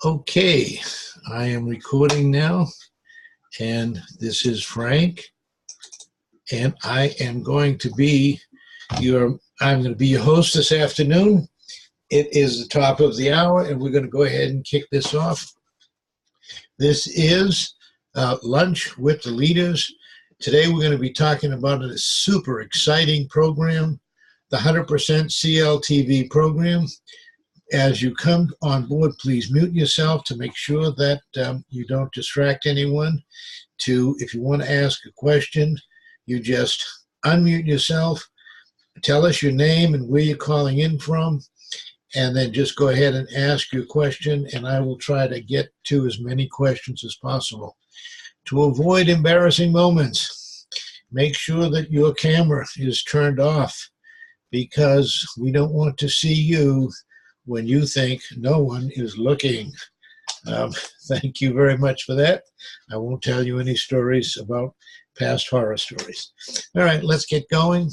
Okay, I am recording now, and this is Frank, and I am going to be your host this afternoon. It is the top of the hour, and we're going to go ahead and kick this off. This is Lunch with the Leaders. Today we're going to be talking about a super exciting program, the 100% CLTV program. As you come on board, please mute yourself to make sure that you don't distract anyone. If you want to ask a question, you just unmute yourself, tell us your name and where you're calling in from, and then just go ahead and ask your question, and I will try to get to as many questions as possible. To avoid embarrassing moments, make sure that your camera is turned off, because we don't want to see you when you think no one is looking. Thank you very much for that. I won't tell you any stories about past horror stories. All right, let's get going.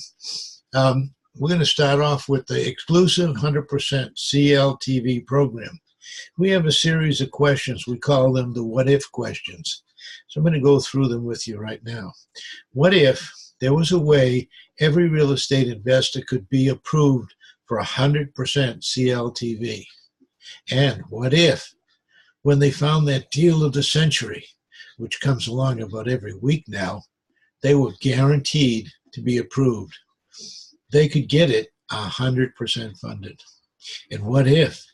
We're going to start off with the exclusive 100% CLTV program. We have a series of questions. We call them the what-if questions. So I'm going to go through them with you right now. What if there was a way every real estate investor could be approved for 100% CLTV? And what if, when they found that deal of the century, which comes along about every week now, they were guaranteed to be approved? They could get it 100% funded. And what if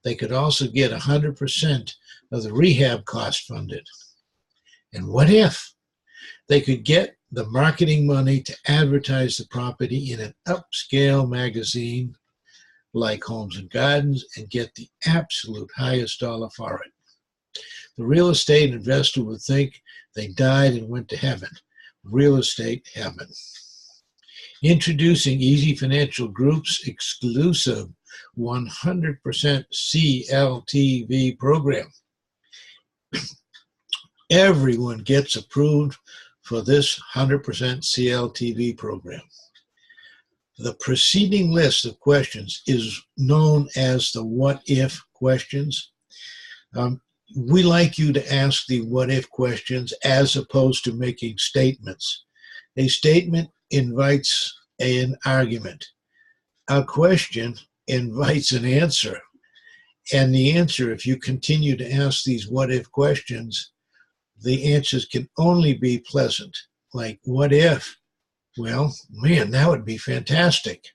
they could also get 100% of the rehab cost funded? And what if they could get the marketing money to advertise the property in an upscale magazine like Homes and Gardens and get the absolute highest dollar for it? The real estate investor would think they died and went to heaven. Real estate heaven. Introducing Easy Financial Group's exclusive 100% CLTV program. Everyone gets approved for this 100% CLTV program. The preceding list of questions is known as the what-if questions. We like you to ask the what-if questions as opposed to making statements. A statement invites an argument. A question invites an answer. And the answer, if you continue to ask these what-if questions, the answers can only be pleasant. Like, what if? Well, man, that would be fantastic.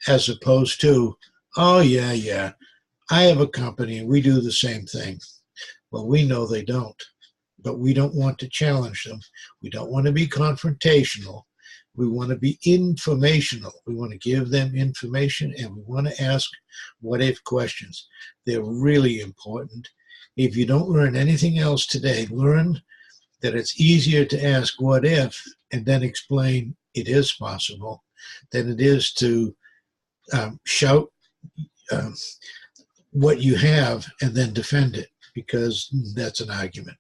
As opposed to, oh, yeah, I have a company and we do the same thing. Well, we know they don't, but we don't want to challenge them. We don't want to be confrontational. We want to be informational. We want to give them information, and we want to ask what-if questions. They're really important. If you don't learn anything else today, learn that it's easier to ask what if and then explain it is possible than it is to shout what you have and then defend it, because that's an argument.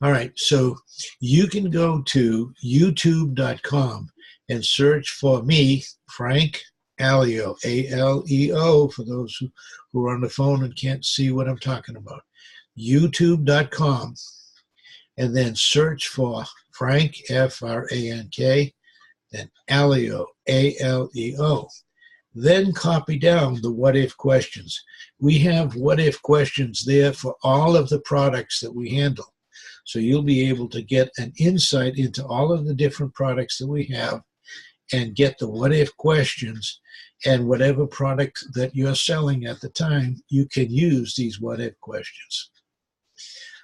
All right, so you can go to youtube.com and search for me, Frank Aleo, A-L-E-O, for those who are on the phone and can't see what I'm talking about. youtube.com, and then search for Frank, F-R-A-N-K, then Aleo, A-L-E-O. Then copy down the what-if questions. We have what-if questions there for all of the products that we handle. So you'll be able to get an insight into all of the different products that we have and get the what-if questions, and whatever product that you're selling at the time, you can use these what-if questions.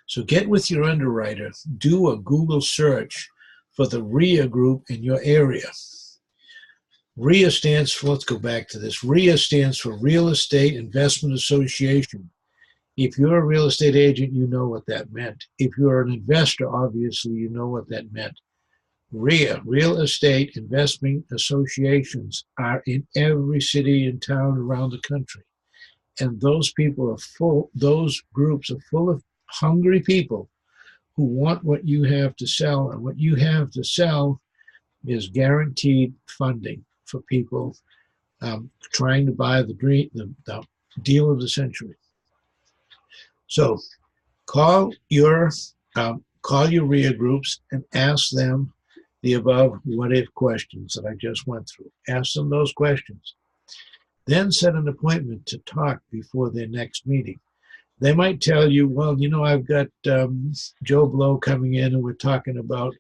So get with your underwriter, do a Google search for the RIA group in your area. RIA stands for, let's go back to this, RIA stands for Real Estate Investment Association. If you're a real estate agent, you know what that meant. If you're an investor, obviously you know what that meant. RIA, Real Estate Investment Associations, are in every city and town around the country. And those people are full, those groups are full of hungry people who want what you have to sell, and what you have to sell is guaranteed funding for people trying to buy the deal of the century. So Call your REA groups and ask them the above what-if questions that I just went through. Ask them those questions. Then set an appointment to talk before their next meeting. They might tell you, well, I've got Joe Blow coming in and we're talking about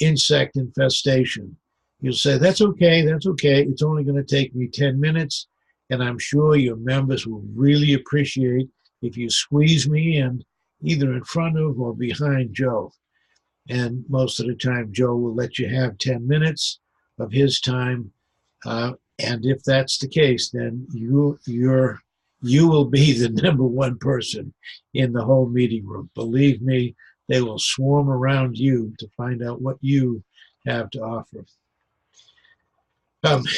insect infestation. You'll say, that's okay, that's okay. It's only going to take me 10 minutes, and I'm sure your members will really appreciate if you squeeze me in either in front of or behind Joe. And most of the time, Joe will let you have 10 minutes of his time. And if that's the case, then you will be the number one person in the whole meeting room. Believe me, they will swarm around you to find out what you have to offer.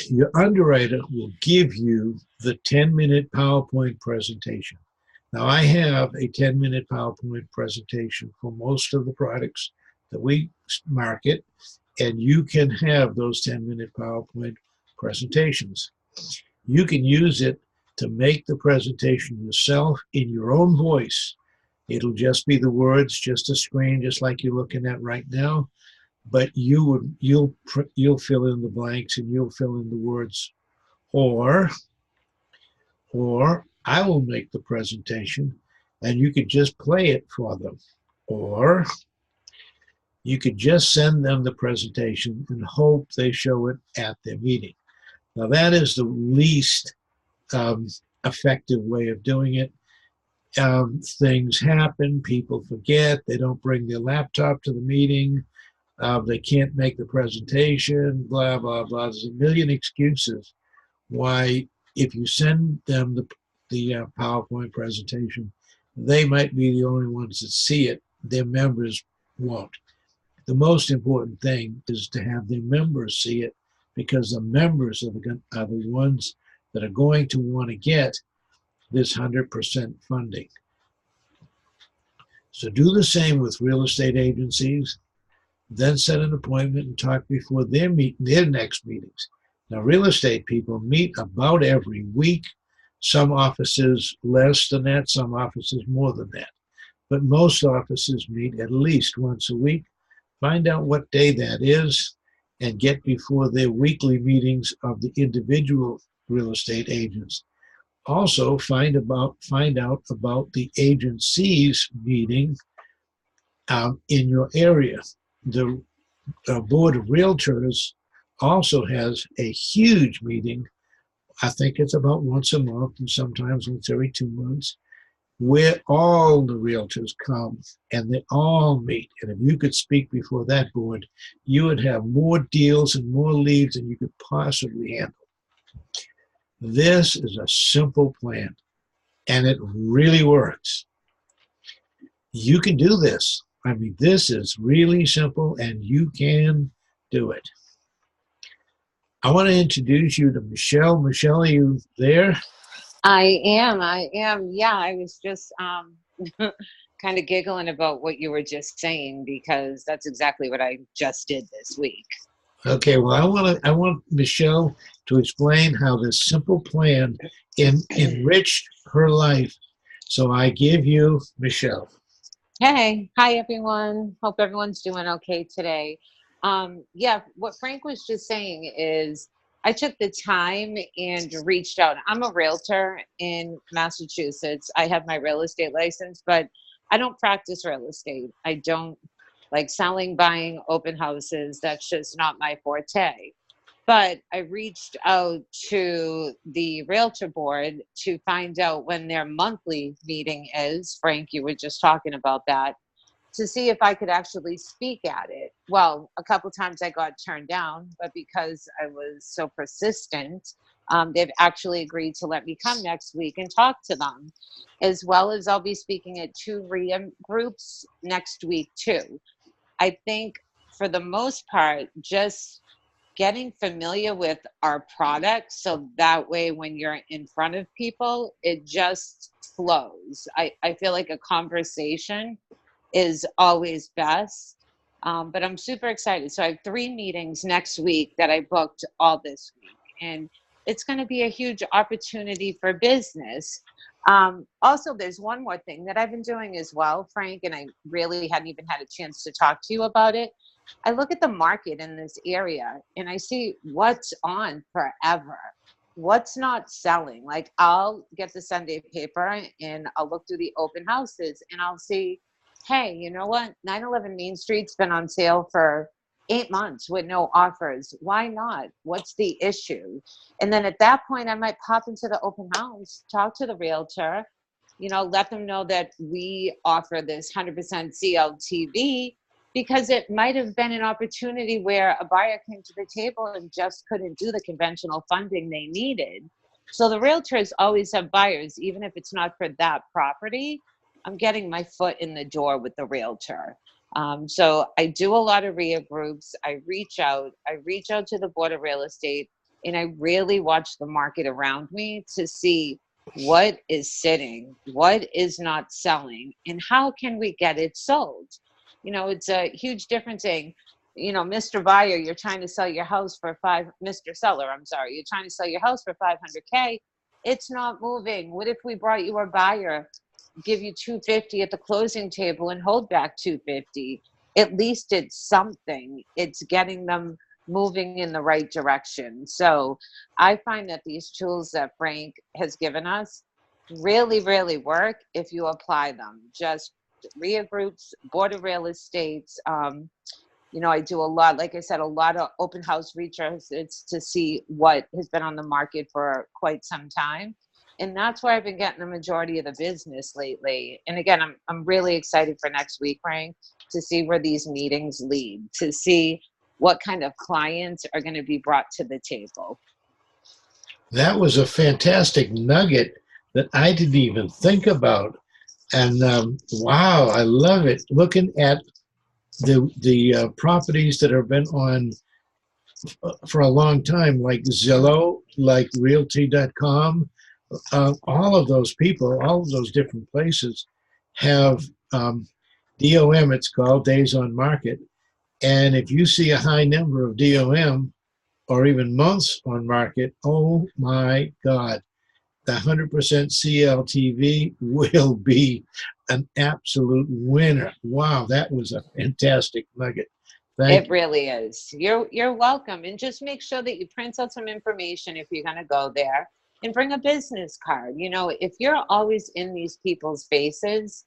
Your underwriter will give you the 10-minute PowerPoint presentation. Now, I have a 10-minute PowerPoint presentation for most of the products that we market, and you can have those 10-minute PowerPoint presentations. You can use it to make the presentation yourself in your own voice. It'll just be the words, just a screen, just like you're looking at right now. But you'll fill in the blanks and you'll fill in the words. Or I will make the presentation and you could just play it for them. Or you could just send them the presentation and hope they show it at their meeting. Now that is the least effective way of doing it. Things happen, people forget, they don't bring their laptop to the meeting, they can't make the presentation, blah, blah, blah. There's a million excuses why if you send them the PowerPoint presentation, they might be the only ones that see it. Their members won't. The most important thing is to have their members see it, because the members are the ones that are going to want to get this 100% funding. So do the same with real estate agencies, then set an appointment and talk before their next meetings. Now, real estate people meet about every week. Some offices less than that, some offices more than that. But most offices meet at least once a week. Find out what day that is and get before their weekly meetings of the individual real estate agents. Also, find out about the agency's meeting in your area. The Board of Realtors also has a huge meeting. I think it's about once a month and sometimes once every 2 months, where all the realtors come and they all meet. And if you could speak before that board, you would have more deals and more leads than you could possibly handle. This is a simple plan, and it really works. You can do this. I mean, this is really simple, and you can do it. I want to introduce you to Michelle. Michelle, are you there? I am. Yeah, I was just kind of giggling about what you were just saying, because that's exactly what I just did this week. Okay, well, I want Michelle to explain how this simple plan enriched her life. So I give you Michelle. Hey, hi everyone. Hope everyone's doing okay today. Yeah, what Frank was just saying is I took the time and reached out. I'm a realtor in Massachusetts. I have my real estate license, but I don't practice real estate. I don't like selling, buying, open houses. That's just not my forte. But I reached out to the realtor board to find out when their monthly meeting is. Frank, you were just talking about that, to see if I could actually speak at it. Well, a couple times I got turned down, but because I was so persistent, they've actually agreed to let me come next week and talk to them, as well as I'll be speaking at 2 REIA groups next week too. I think for the most part, just getting familiar with our product, so that way when you're in front of people, it just flows. I feel like a conversation is always best. But I'm super excited. So I have 3 meetings next week that I booked all this week. And it's going to be a huge opportunity for business. Also, there's one more thing that I've been doing as well, Frank, and I really hadn't even had a chance to talk to you about it. I look at the market in this area and I see what's on forever, what's not selling. Like, I'll get the Sunday paper and I'll look through the open houses and I'll see, hey, you know what? 911 Main Street's been on sale for 8 months with no offers. Why not? What's the issue? And then at that point, I might pop into the open house, talk to the realtor, let them know that we offer this 100% CLTV, because it might have been an opportunity where a buyer came to the table and just couldn't do the conventional funding they needed. So the realtors always have buyers, even if it's not for that property. I'm getting my foot in the door with the realtor. So I do a lot of RIA groups. I reach out to the Board of Real Estate, and I really watch the market around me to see what is sitting, what is not selling, and how can we get it sold. It's a huge difference saying, Mr. Buyer, you're trying to sell your house for Mr. Seller, I'm sorry, you're trying to sell your house for 500K. It's not moving. What if we brought you a buyer, give you 250 at the closing table and hold back 250? At least it's something. It's getting them moving in the right direction. So I find that these tools that Frank has given us really, really work if you apply them. Just RIA groups, Board of Real Estates. I do a lot, like I said, a lot of open house research. It's to see what has been on the market for quite some time. And that's where I've been getting the majority of the business lately. And again, I'm really excited for next week, Frank, to see where these meetings lead, to see what kind of clients are going to be brought to the table. That was a fantastic nugget that I didn't even think about. And wow, I love it. Looking at the properties that have been on for a long time, like Zillow, like Realty.com, all of those people, all of those different places have DOM, it's called, days on market. And if you see a high number of DOM or even months on market, oh my God, the 100% CLTV will be an absolute winner. Wow, that was a fantastic nugget. Thank you. It really is. You're welcome. And just make sure that you print out some information if you're going to go there, and bring a business card. If you're always in these people's faces,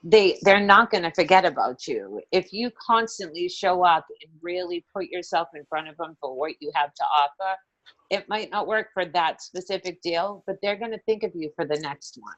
they're not going to forget about you. If you constantly show up and really put yourself in front of them for what you have to offer, it might not work for that specific deal, but they're going to think of you for the next one.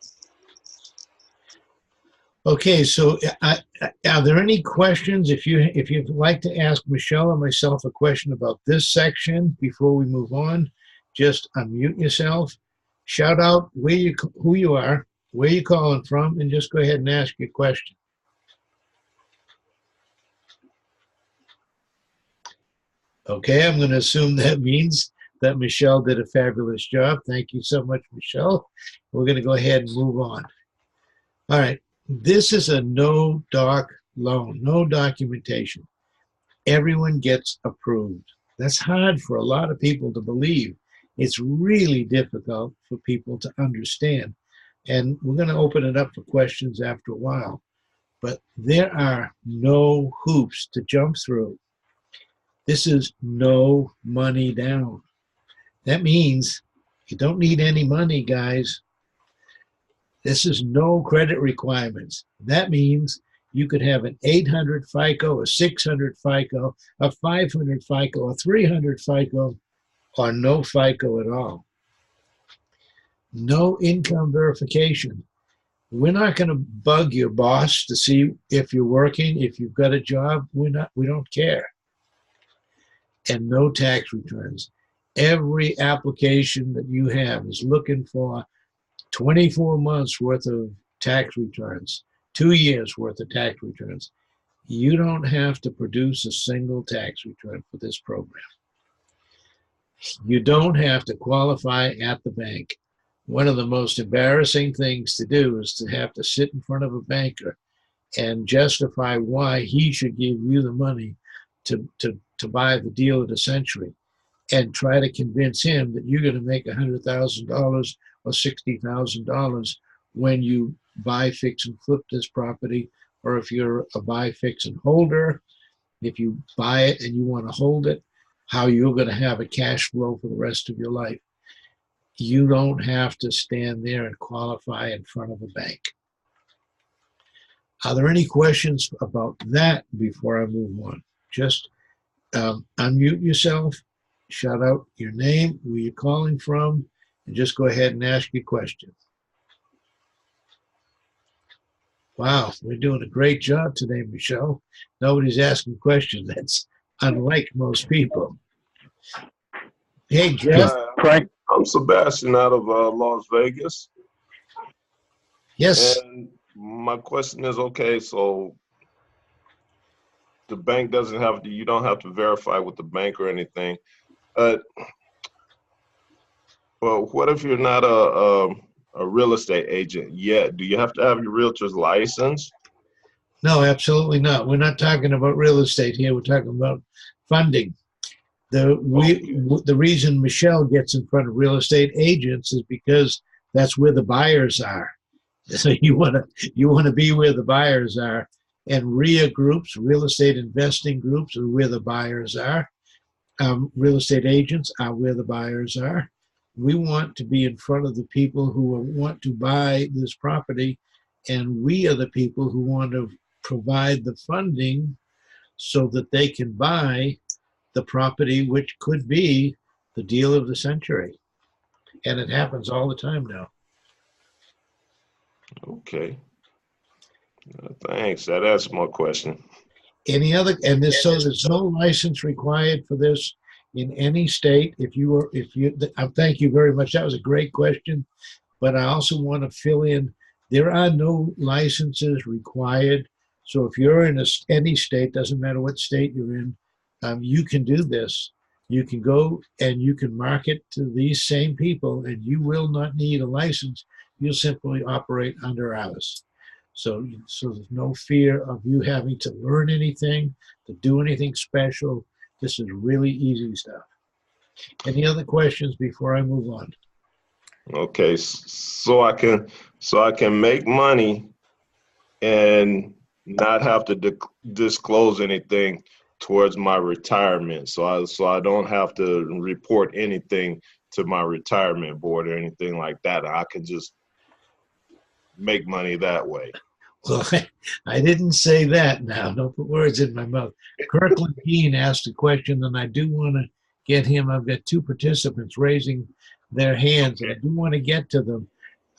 Okay, so are there any questions? If you'd like to ask Michelle or myself a question about this section before we move on, just unmute yourself, shout out who you are, where you're calling from, and just go ahead and ask your question. Okay, I'm going to assume that means that Michelle did a fabulous job. Thank you so much, Michelle. We're going to go ahead and move on. All right, this is a no-doc loan, no documentation. Everyone gets approved. That's hard for a lot of people to believe. It's really difficult for people to understand. And we're going to open it up for questions after a while. But there are no hoops to jump through. This is no money down. That means you don't need any money, guys. This is no credit requirements. That means you could have an 800 FICO, a 600 FICO, a 500 FICO, a 300 FICO, or no FICO at all. No income verification. We're not going to bug your boss to see if you're working, if you've got a job. We don't care. And no tax returns. Every application that you have is looking for 24 months worth of tax returns, 2 years worth of tax returns. You don't have to produce a single tax return for this program. You don't have to qualify at the bank. One of the most embarrassing things to do is to have to sit in front of a banker and justify why he should give you the money to buy the deal of the century, and try to convince him that you're going to make $100,000 or $60,000 when you buy, fix, and flip this property, or if you're a buy, fix, and holder, if you buy it and you want to hold it, how you're going to have a cash flow for the rest of your life. You don't have to stand there and qualify in front of a bank. Are there any questions about that before I move on? Just unmute yourself, shout out your name, where you're calling from, and just go ahead and ask your question. Wow, we're doing a great job today, Michelle. Nobody's asking questions. That's unlike most people. Hey, Jeff. Frank, I'm Sebastian out of Las Vegas. Yes. And my question is, okay, so the bank doesn't have to, you don't have to verify with the bank or anything. Well, what if you're not a real estate agent yet? Do you have to have your realtor's license? No, absolutely not. We're not talking about real estate here. We're talking about funding. The reason Michelle gets in front of real estate agents is because that's where the buyers are. So you want to be where the buyers are. And RIA groups, real estate investing groups, are where the buyers are. Real estate agents are where the buyers are. We want to be in front of the people who want to buy this property, and we are the people who want to provide the funding so that they can buy the property, which could be the deal of the century. And it happens all the time now. Okay. Thanks. That answers my question. Any other, and there's no license required for this in any state. Thank you very much. That was a great question. But I also want to fill in, there are no licenses required. So if you're in any state, doesn't matter what state you're in, you can do this. You can go and you can market to these same people, and you will not need a license. You'll simply operate under ours. So there's no fear of you having to learn anything, to do anything special. This is really easy stuff. Any other questions before I move on? Okay, so I can make money and not have to disclose anything towards my retirement. So I don't have to report anything to my retirement board or anything like that. I can just make money that way. Well, I didn't say that now. Don't put words in my mouth. Kirkland Keene asked a question, and I do want to get him. I've got two participants raising their hands, and I do want to get to them.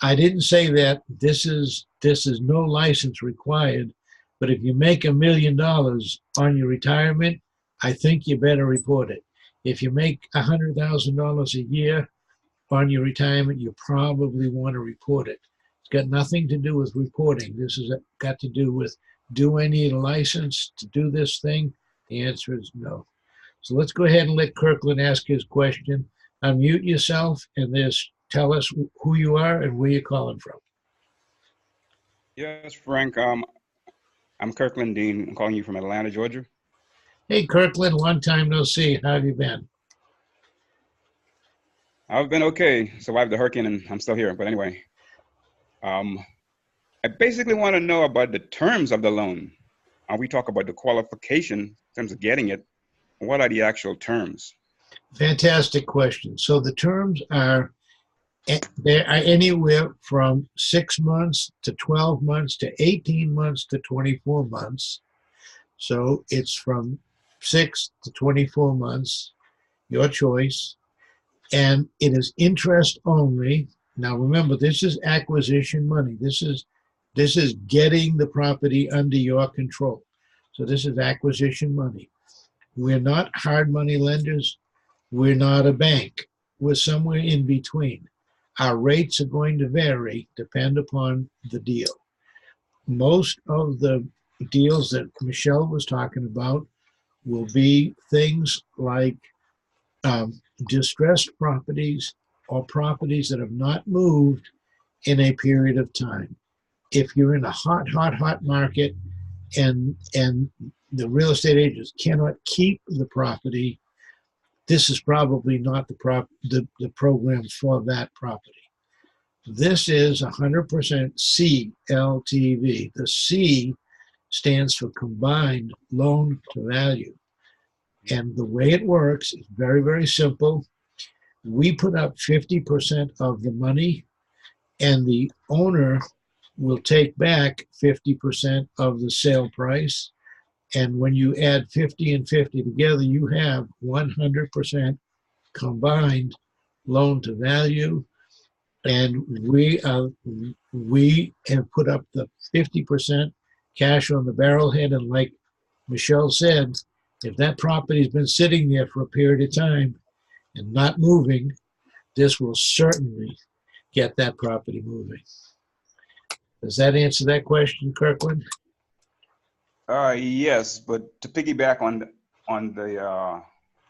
I didn't say that this is no license required, but if you make $1 million on your retirement, I think you better report it. If you make $100,000 a year on your retirement, you probably want to report it. It's got nothing to do with reporting. This has got to do with, do I need a license to do this thing? The answer is no. So let's go ahead and let Kirkland ask his question. Unmute yourself and tell us who you are and where you're calling from. Yes, Frank. I'm Kirkland Dean. I'm calling you from Atlanta, Georgia. Hey, Kirkland, long time no see. How have you been? I've been okay. Survived the hurricane and I'm still here. But anyway, I basically want to know about the terms of the loan. We talk about the qualification in terms of getting it. What are the actual terms? Fantastic question. So the terms are, there are anywhere from 6 months to 12 months to 18 months to 24 months. So it's from 6 to 24 months, your choice. And it is interest only. Now remember, this is acquisition money. This is getting the property under your control. So this is acquisition money. We're not hard money lenders. We're not a bank. We're somewhere in between. Our rates are going to vary, depend upon the deal. Most of the deals that Michelle was talking about will be things like distressed properties or properties that have not moved in a period of time. If you're in a hot market and the real estate agents cannot keep the property, this is probably not the program for that property. This is 100% CLTV. The C stands for combined loan to value. And the way it works is very, very simple. We put up 50% of the money, and the owner will take back 50% of the sale price. And when you add 50 and 50 together, you have 100% combined loan to value. And we have put up the 50% cash on the barrelhead. And like Michelle said, if that property's been sitting there for a period of time and not moving, this will certainly get that property moving. Does that answer that question, Kirkland? Yes, but to piggyback on the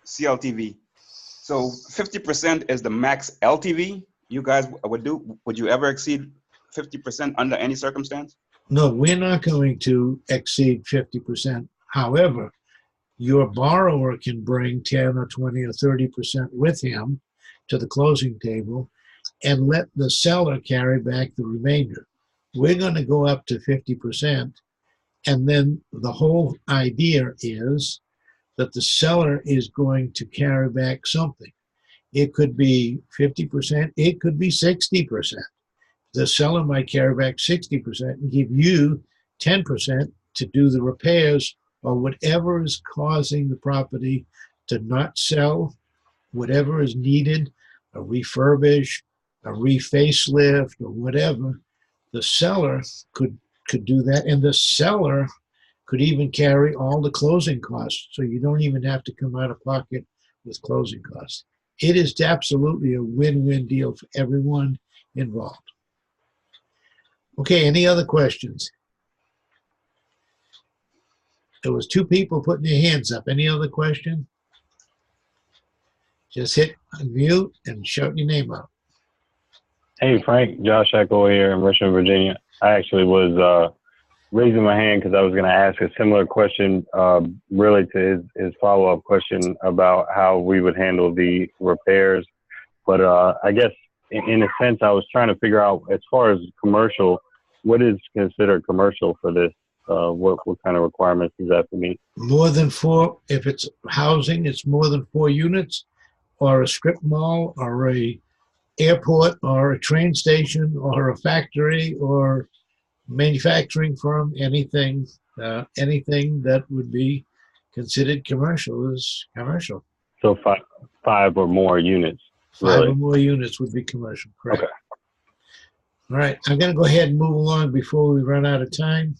CLTV, so 50% is the max LTV you guys would do. Would you ever exceed 50% under any circumstance? No, we're not going to exceed 50%. However, your borrower can bring 10 or 20 or 30% with him to the closing table and let the seller carry back the remainder. We're going to go up to 50%. And then the whole idea is that the seller is going to carry back something. It could be 50%, it could be 60%. The seller might carry back 60% and give you 10% to do the repairs or whatever is causing the property to not sell, whatever is needed, a refurbish, a refacelift, or whatever. The seller could do that, and the seller could even carry all the closing costs, so you don't even have to come out of pocket with closing costs. It is absolutely a win-win deal for everyone involved. Okay, any other questions? There was 2 people putting their hands up. Any other question? Just hit unmute and shout your name out. Hey, Frank, Josh Echo here in Richmond, Virginia. I actually was raising my hand because I was going to ask a similar question, really to his follow-up question about how we would handle the repairs. But I guess in a sense, I was trying to figure out, as far as commercial, what is considered commercial for this? What kind of requirements does that have to meet? More than 4, if it's housing, it's more than 4 units, or a strip mall, or a airport, or a train station, or a factory, or manufacturing firm. Anything that would be considered commercial is commercial. So 5 or more units. 5 really? or more units would be commercial, correct? Okay. All right, I'm going to go ahead and move along before we run out of time.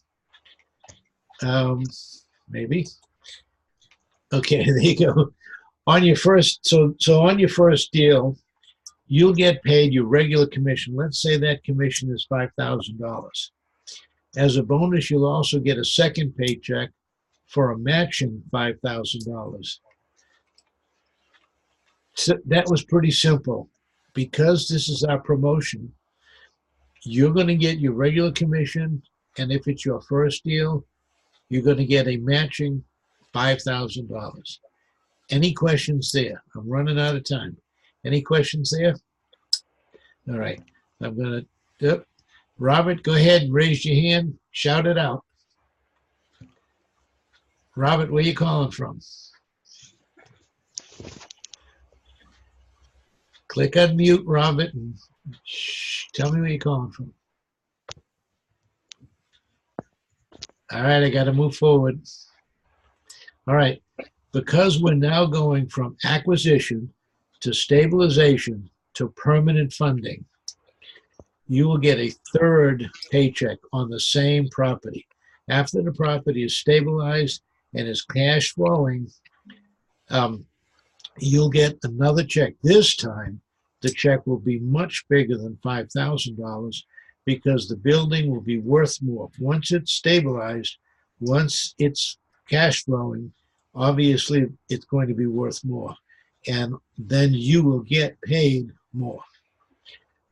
Maybe. Okay, there you go. On your first, so on your first deal, you'll get paid your regular commission. Let's say that commission is $5,000. As a bonus, you'll also get a second paycheck for a matching $5,000. So that was pretty simple. Because this is our promotion, you're going to get your regular commission, and if it's your first deal, you're going to get a matching $5,000. Any questions there? I'm running out of time. Any questions there? All right. I'm going to, Robert, go ahead and raise your hand. Shout it out. Robert, where you calling from? Click unmute, Robert, and tell me where you're calling from. All right, I got to move forward. All right, because we're now going from acquisition to stabilization to permanent funding, you will get a third paycheck on the same property. After the property is stabilized and is cash flowing, you'll get another check. This time, the check will be much bigger than $5,000 because the building will be worth more. Once it's stabilized, once it's cash flowing, obviously it's going to be worth more. And then you will get paid more.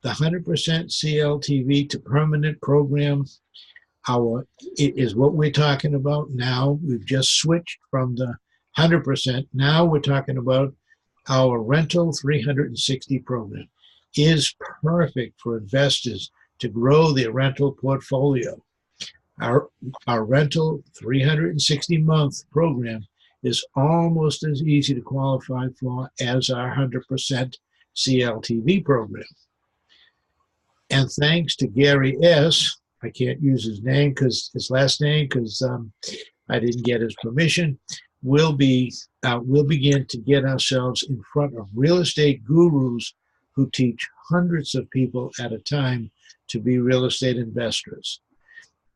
The 100% CLTV to permanent program is what we're talking about now. We've just switched from the 100%. Now we're talking about our rental 360 program. is perfect for investors to grow their rental portfolio. Our rental 360-month program is almost as easy to qualify for as our 100% CLTV program. And thanks to Gary S., I can't use his name because his last name because I didn't get his permission. We'll begin to get ourselves in front of real estate gurus who teach hundreds of people at a time to be real estate investors.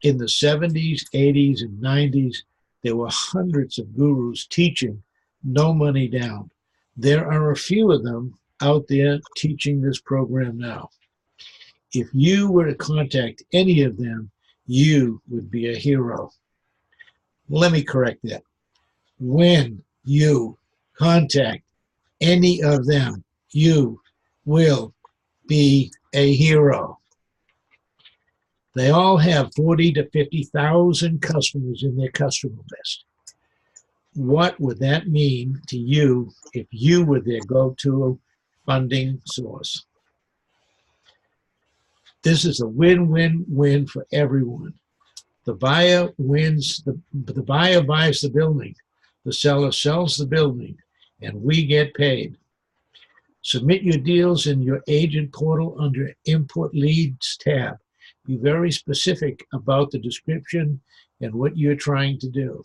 In the 70s, 80s, and 90s, there were hundreds of gurus teaching no money down. There are a few of them out there teaching this program now. If you were to contact any of them, you would be a hero. Let me correct that. When you contact any of them, you will be a hero. They all have 40 to 50,000 customers in their customer list. What would that mean to you if you were their go-to funding source? This is a win-win-win for everyone. The buyer wins, the buyer buys the building, the seller sells the building, and we get paid. Submit your deals in your agent portal under Import Leads tab. Be very specific about the description and what you're trying to do.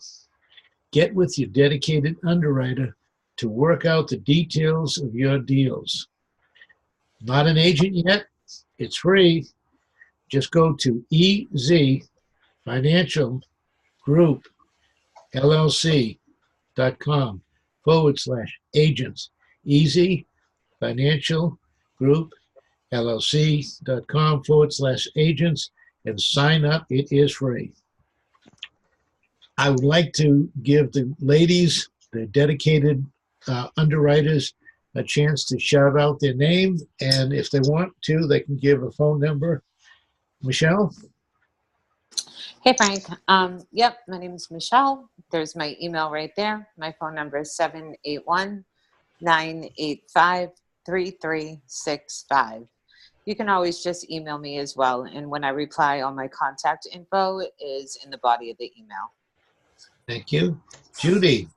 Get with your dedicated underwriter to work out the details of your deals. Not an agent yet? It's free. Just go to EZ Financial Group LLC.com/agents. Easy Financial Group LLC.com/agents and sign up. It is free. I would like to give the ladies, the dedicated underwriters, a chance to shout out their name, and if they want to, they can give a phone number. Michelle? Hey, Frank. Yep, my name is Michelle. There's my email right there. My phone number is 781-985-3365. You can always just email me as well. And when I reply, all my contact info is in the body of the email. Thank you. Judy?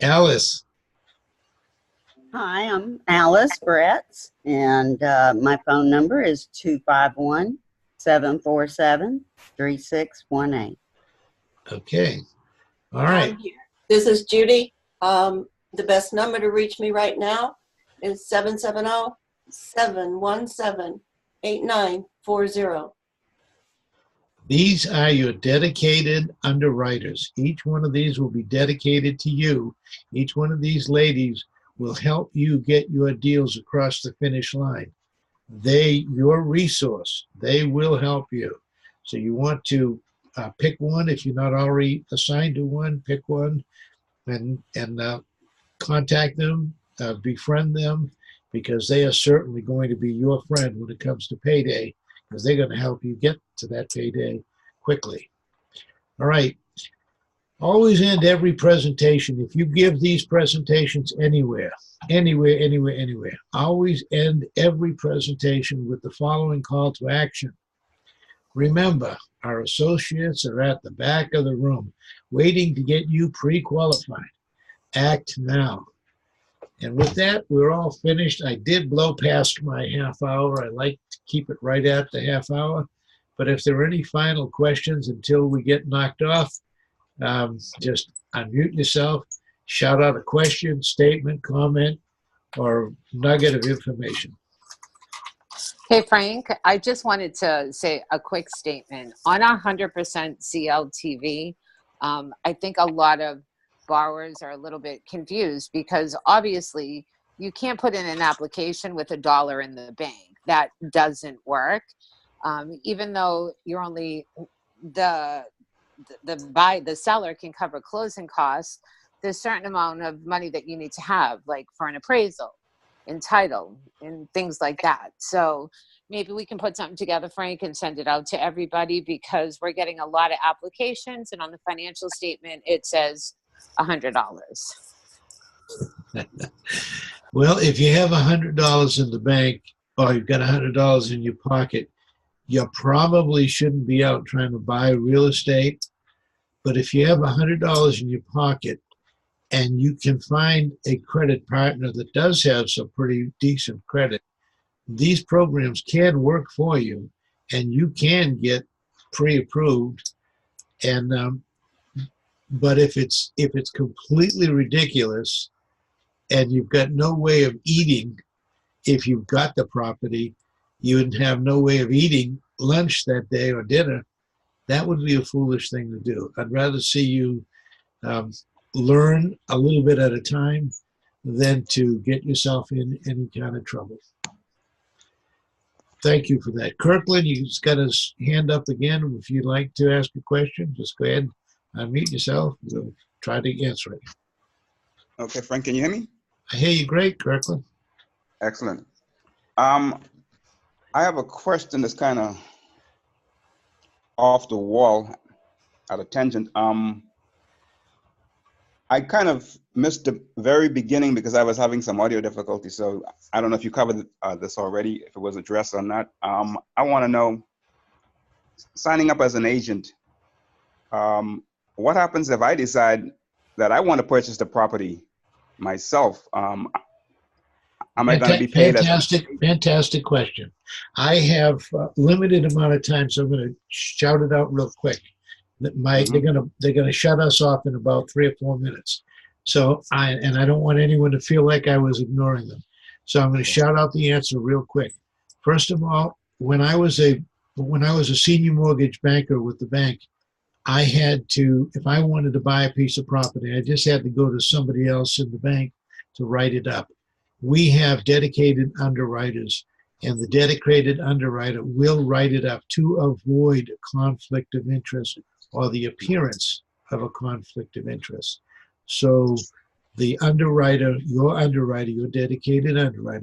Alice? Hi, I'm Alice Bretz, and my phone number is 251-747-3618. Okay. All right. I'm here. This is Judy. The best number to reach me right now is 770-717-8940. These are your dedicated underwriters. Each one of these will be dedicated to you. Each one of these ladies will help you get your deals across the finish line. Your resource. They will help you. So you want to pick one. If you're not already assigned to one, pick one and contact them, befriend them, because they are certainly going to be your friend when it comes to payday, because they're going to help you get to that payday quickly. All right. Always end every presentation. If you give these presentations anywhere, always end every presentation with the following call to action. Remember, our associates are at the back of the room waiting to get you pre-qualified. Act now. And with that, we're all finished. I did blow past my half hour. I like to keep it right at the half hour. But if there are any final questions until we get knocked off, just unmute yourself, shout out a question, statement, comment, or nugget of information. Hey, Frank, I just wanted to say a quick statement. On our 100% CLTV, I think a lot of borrowers are a little bit confused because obviously you can't put in an application with $1 in the bank. That doesn't work. Even though you're only the seller can cover closing costs, there's a certain amount of money that you need to have, like for an appraisal, entitled, and things like that. So maybe we can put something together, Frank, and send it out to everybody, because we're getting a lot of applications, and on the financial statement it says $100. Well, if you have $100 in the bank, or you've got $100 in your pocket, you probably shouldn't be out trying to buy real estate. But if you have $100 in your pocket and you can find a credit partner that does have some pretty decent credit, these programs can work for you, and you can get pre-approved. And but if it's completely ridiculous, and you've got no way of eating, if you've got the property, you would have no way of eating lunch that day or dinner, that would be a foolish thing to do. I'd rather see you learn a little bit at a time than to get yourself in any kind of trouble. Thank you for that. Kirkland, he's got his hand up again. If you'd like to ask a question, just go ahead and unmute yourself. We'll try to answer it. Okay, Frank, can you hear me? I hear you great, Kirkland. Excellent. I have a question that's kind of off the wall, at a tangent. I kind of missed the very beginning because I was having some audio difficulty. So I don't know if you covered this already, if it was addressed or not. I want to know, signing up as an agent, what happens if I decide that I want to purchase the property myself? Am I going to be paid? Fantastic question. I have a limited amount of time, so I'm going to shout it out real quick. They're gonna shut us off in about 3 or 4 minutes. So I don't want anyone to feel like I was ignoring them. So I'm going to shout out the answer real quick. First of all, when I was a senior mortgage banker with the bank, I had to, if I wanted to buy a piece of property, I just had to go to somebody else in the bank to write it up. We have dedicated underwriters, and the dedicated underwriter will write it up to avoid a conflict of interest or the appearance of a conflict of interest. So the underwriter, your dedicated underwriter,